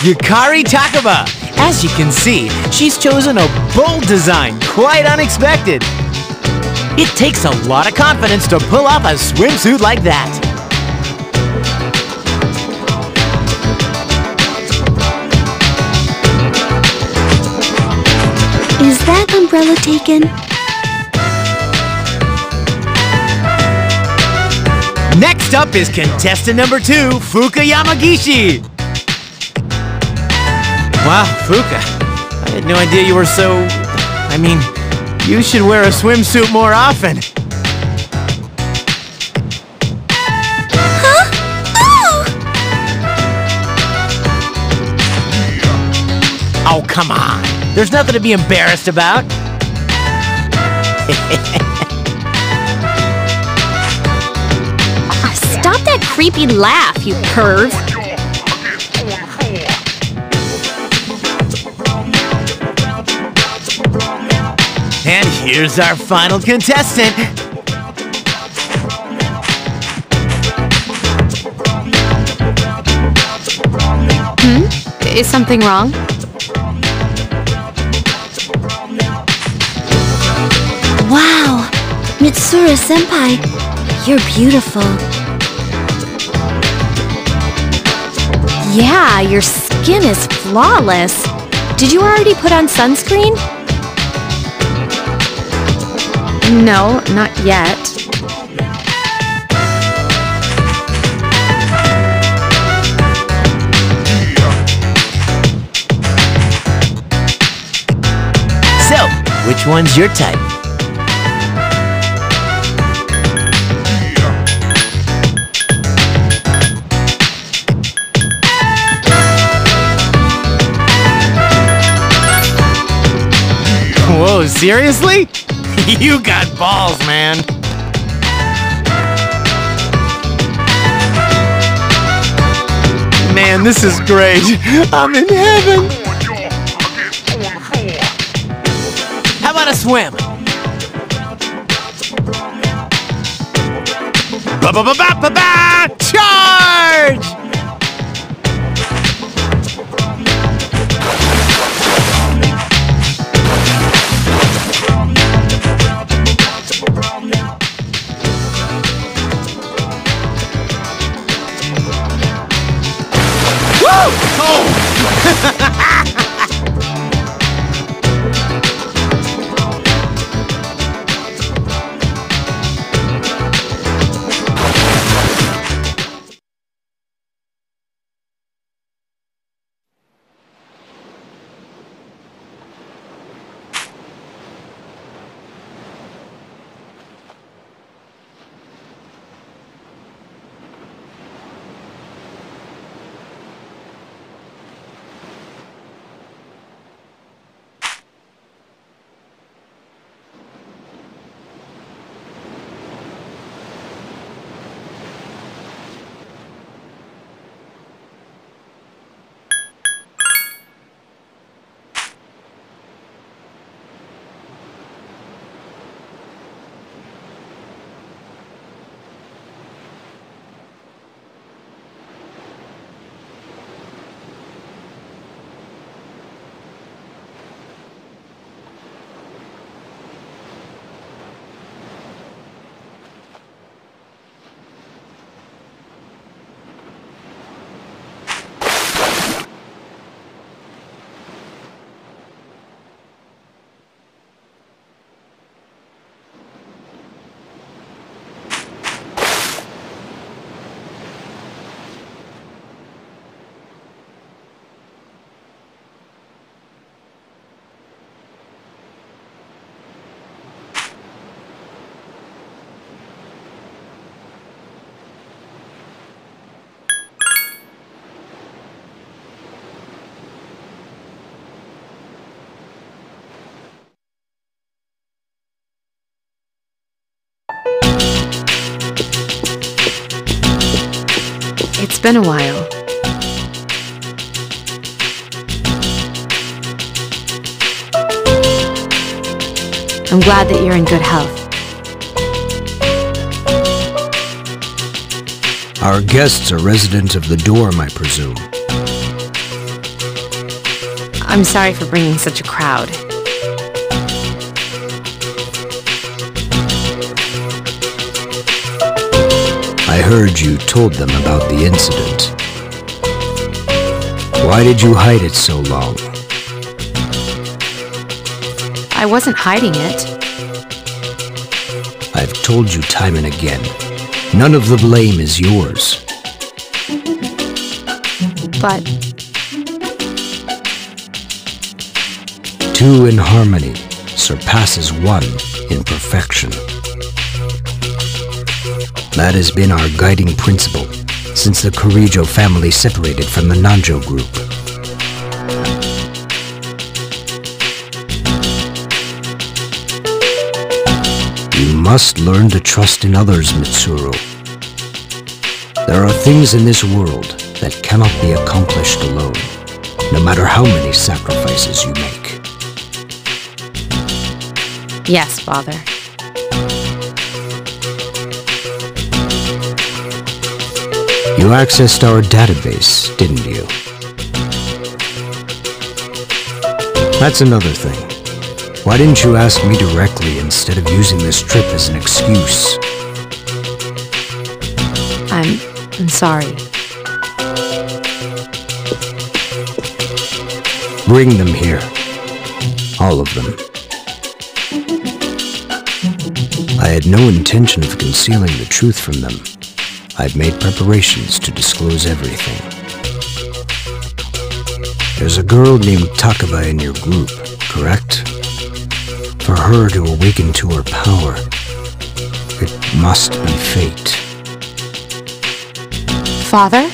Yukari Takaba. As you can see, she's chosen a bold design, quite unexpected. It takes a lot of confidence to pull off a swimsuit like that. Is that umbrella taken? Next up is contestant number 2, Fuka Yamagishi. Wow, Fuka, I had no idea you were so... I mean, you should wear a swimsuit more often. Huh? Oh! Oh, come on. There's nothing to be embarrassed about. Stop that creepy laugh, you perv. And here's our final contestant. Is something wrong? Wow! Mitsuru-senpai, you're beautiful. Yeah, your skin is flawless. Did you already put on sunscreen? No, not yet. So, which one's your type? Whoa, seriously? You got balls, man. Man, this is great. I'm in heaven. How about a swim? Ba-ba-ba-ba-ba-ba! Charge! It's been a while. I'm glad that you're in good health. Our guests are residents of the dorm, I presume. I'm sorry for bringing such a crowd. I heard you told them about the incident. Why did you hide it so long? I wasn't hiding it. I've told you time and again, none of the blame is yours. But... Two in harmony surpasses one in perfection. That has been our guiding principle since the Kirijo family separated from the Nanjo group. You must learn to trust in others, Mitsuru. There are things in this world that cannot be accomplished alone, no matter how many sacrifices you make. Yes, Father. You accessed our database, didn't you? That's another thing. Why didn't you ask me directly instead of using this trip as an excuse? I'm sorry. Bring them here. All of them. I had no intention of concealing the truth from them. I've made preparations to disclose everything. There's a girl named Takaba in your group, correct? For her to awaken to her power, it must be fate. Father?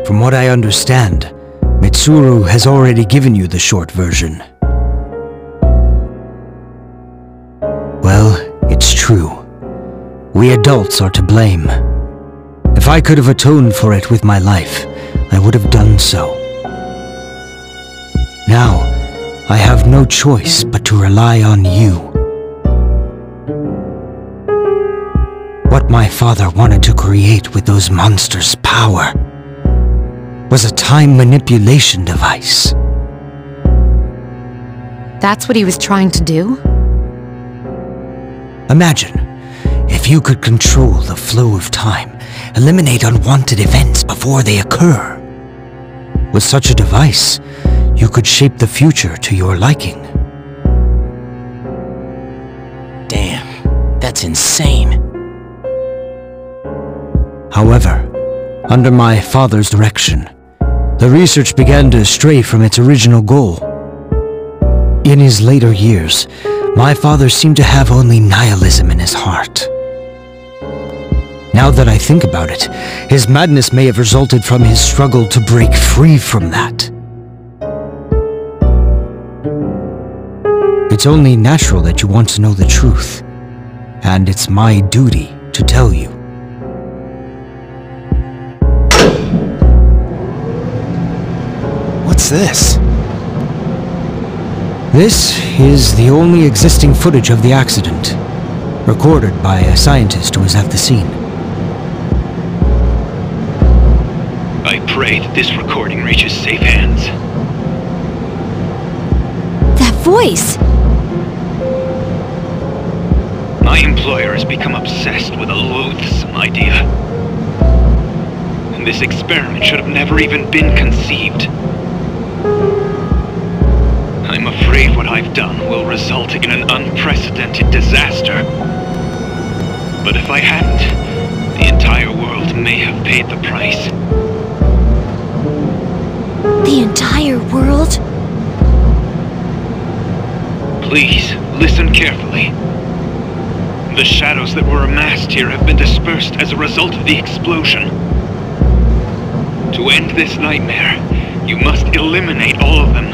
From what I understand, Mitsuru has already given you the short version. Well, it's true. We adults are to blame. If I could have atoned for it with my life, I would have done so. Now, I have no choice but to rely on you. What my father wanted to create with those monsters' power was a time manipulation device. That's what he was trying to do? Imagine, if you could control the flow of time, eliminate unwanted events before they occur. With such a device, you could shape the future to your liking. Damn, that's insane. However, under my father's direction, the research began to stray from its original goal. In his later years, my father seemed to have only nihilism in his heart. Now that I think about it, his madness may have resulted from his struggle to break free from that. It's only natural that you want to know the truth, and it's my duty to tell you. What's this? This is the only existing footage of the accident, recorded by a scientist who was at the scene. I pray that this recording reaches safe hands. That voice! My employer has become obsessed with a loathsome idea. And this experiment should have never even been conceived. I'm afraid what I've done will result in an unprecedented disaster. But if I hadn't, the entire world may have paid the price. The entire world? Please, listen carefully. The shadows that were amassed here have been dispersed as a result of the explosion. To end this nightmare, you must eliminate all of them.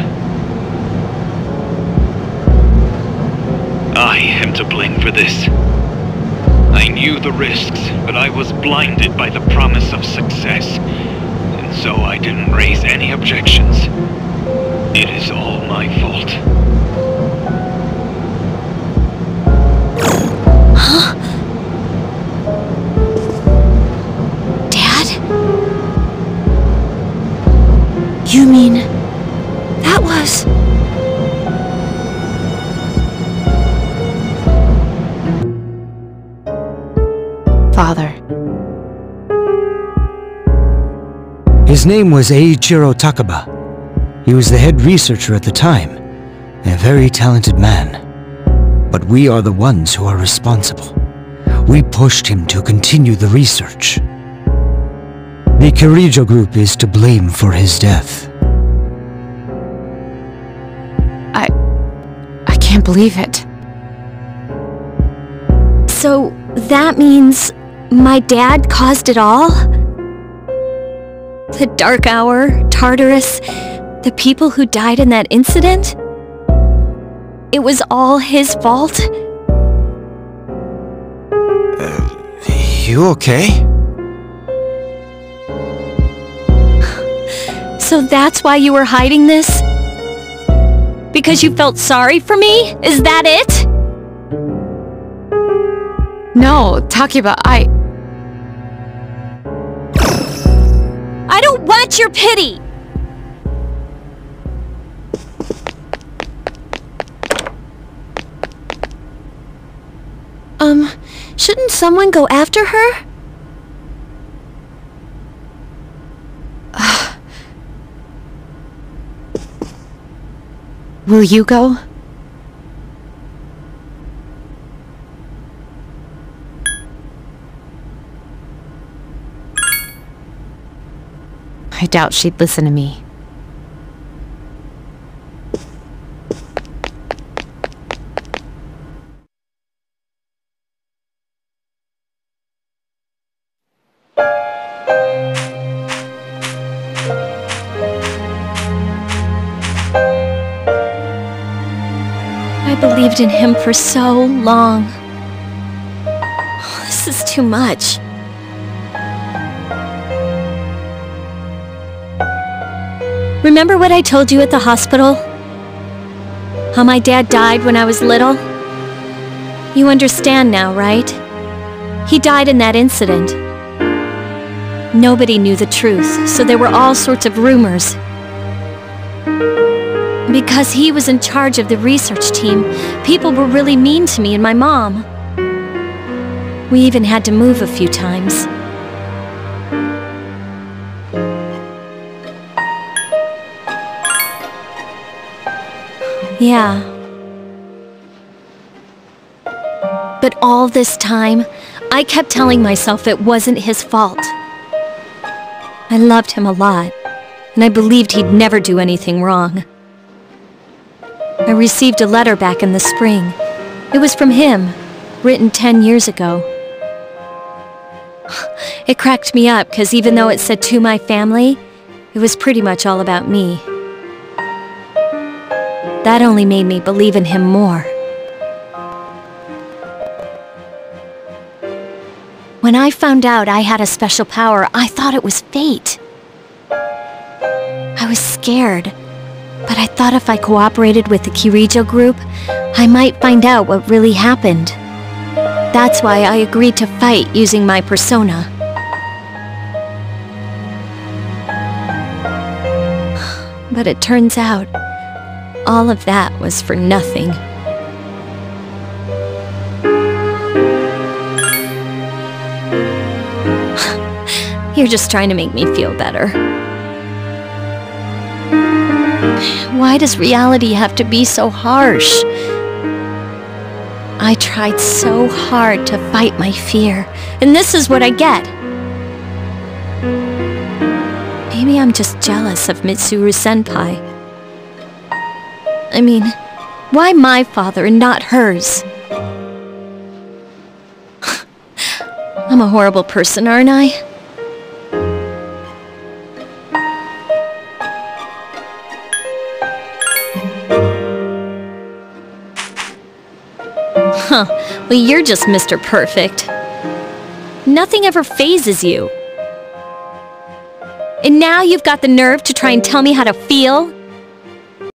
I am to blame for this. I knew the risks, but I was blinded by the promise of success, and so I didn't raise any objections. It is all my fault. father? His name was Eiichiro Takaba. He was the head researcher at the time, a very talented man. But we are the ones who are responsible. We pushed him to continue the research. The Kirijo group is to blame for his death. I can't believe it. So, that means my dad caused it all? The Dark Hour, Tartarus, the people who died in that incident? It was all his fault? You okay? So that's why you were hiding this? Because you felt sorry for me? Is that it? No, Takeba, I don't want your pity! Shouldn't someone go after her? Will you go? I doubt she'd listen to me. I believed in him for so long. This is too much. Remember what I told you at the hospital? How my dad died when I was little? You understand now, right? He died in that incident. Nobody knew the truth, so there were all sorts of rumors. Because he was in charge of the research team, people were really mean to me and my mom. We even had to move a few times. Yeah. But all this time, I kept telling myself it wasn't his fault. I loved him a lot, and I believed he'd never do anything wrong. I received a letter back in the spring. It was from him, written 10 years ago. It cracked me up, because even though it said to my family, it was pretty much all about me. That only made me believe in him more. When I found out I had a special power, I thought it was fate. I was scared, but I thought if I cooperated with the Kirijo group, I might find out what really happened. That's why I agreed to fight using my persona. But it turns out, all of that was for nothing. You're just trying to make me feel better. Why does reality have to be so harsh? I tried so hard to fight my fear, and this is what I get. Maybe I'm just jealous of Mitsuru-senpai. I mean, why my father and not hers? I'm a horrible person, aren't I? Huh, well you're just Mr. Perfect. Nothing ever phases you. And now you've got the nerve to try and tell me how to feel?